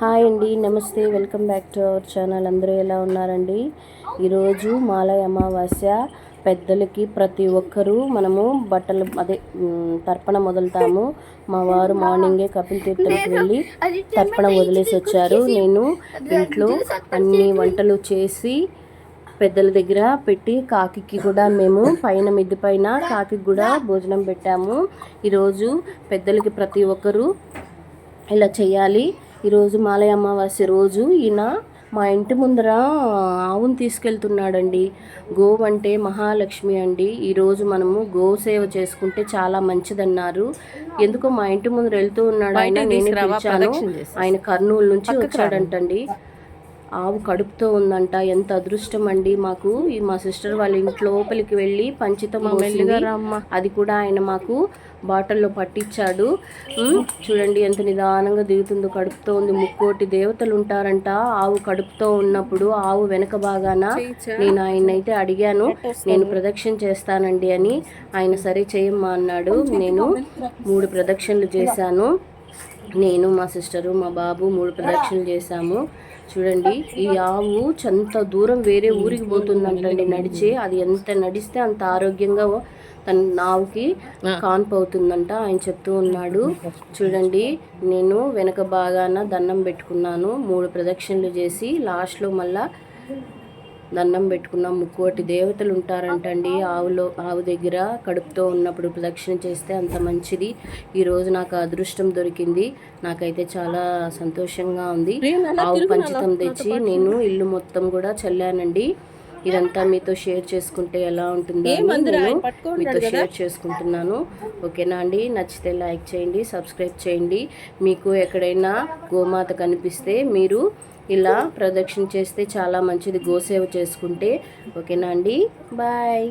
Hi అండి, నమస్తే, welcome back to our channel. అందరూ ఎలా ఉన్నారండి? ఈరోజు మాలయ అమావాస్య. పెద్దలకి ప్రతి ఒక్కరూ మనము బట్టలు తర్పణ వదులుతాము. మా వారు మార్నింగే కపిల్ తీర్థంకి వెళ్ళి తర్పణ వదిలేసి వచ్చారు. నేను ఇంట్లో అన్ని వంటలు చేసి పెద్దల దగ్గర పెట్టి కాకి కూడా మేము పైన మిద్ది పైన కాకి కూడా భోజనం పెట్టాము. ఈరోజు పెద్దలకి ప్రతి ఒక్కరూ ఇలా చేయాలి. ఈరోజు మాలయ అమావాస్య రోజు ఈయన మా ఇంటి ముందర ఆవును తీసుకెళ్తున్నాడండి. గోవు అంటే మహాలక్ష్మి అండి. ఈరోజు మనము గోసేవ చేసుకుంటే చాలా మంచిదన్నారు. ఎందుకో మా ఇంటి ముందర వెళ్తూ ఉన్నాడు ఆయన. నేనే పిలిచాను. ఆయన కర్నూలు నుంచి వచ్చాడంటండి. ఆవు కడుపుతో ఉందంట. ఎంత అదృష్టం అండి మాకు. మా సిస్టర్ వాళ్ళ ఇంట్లో లోపలికి వెళ్ళి పంచితం పోసింది. అది కూడా ఆయన మాకు బాటిల్లో పట్టించాడు. చూడండి ఎంత నిదానంగా దిగుతుందో. కడుపుతో ఉంది. ముక్కోటి దేవతలు ఉంటారంట ఆవు కడుపుతో ఉన్నప్పుడు. ఆవు వెనక భాగాన నేను ఆయనైతే అడిగాను, నేను ప్రదక్షిణ చేస్తానండి అని. ఆయన సరే చేయమ్మా అన్నాడు. నేను 3 ప్రదక్షిణలు చేశాను. నేను, మా సిస్టరు, మా బాబు 3 ప్రదక్షిణలు చేశాము. చూడండి, ఈ ఆవు ఎంత దూరం వేరే ఊరికి పోతుందంటండి నడిచి. అది ఎంత నడిస్తే అంత ఆరోగ్యంగా తన ఆవుకి కాన్పు అవుతుందంట ఆయన చెప్తూ ఉన్నాడు. చూడండి, నేను వెనక భాగాన దండం పెట్టుకున్నాను. 3 ప్రదక్షిణలు చేసి లాస్ట్లో మళ్ళా దండం పెట్టుకున్నాం. ముక్కోటి దేవతలు ఉంటారంటండి ఆవు దగ్గర. కడుపుతో ఉన్నప్పుడు ప్రదక్షిణ చేస్తే అంత మంచిది. ఈరోజు నాకు అదృష్టం దొరికింది. నాకైతే చాలా సంతోషంగా ఉంది. ఆవు పంచితం తెచ్చి నేను ఇల్లు మొత్తం కూడా చల్లానండి. ఇదంతా మీతో షేర్ చేసుకుంటే ఎలా ఉంటుందో మీతో షేర్ చేసుకుంటున్నాను. ఓకేనా అండి? నచ్చితే లైక్ చేయండి, సబ్స్క్రైబ్ చేయండి. మీకు ఎక్కడైనా గోమాత కనిపిస్తే మీరు ఇలా ప్రదక్షిణ చేస్తే చాలా మంచిది, గోసేవ చేసుకుంటే. ఓకేనా అండి? బాయ్.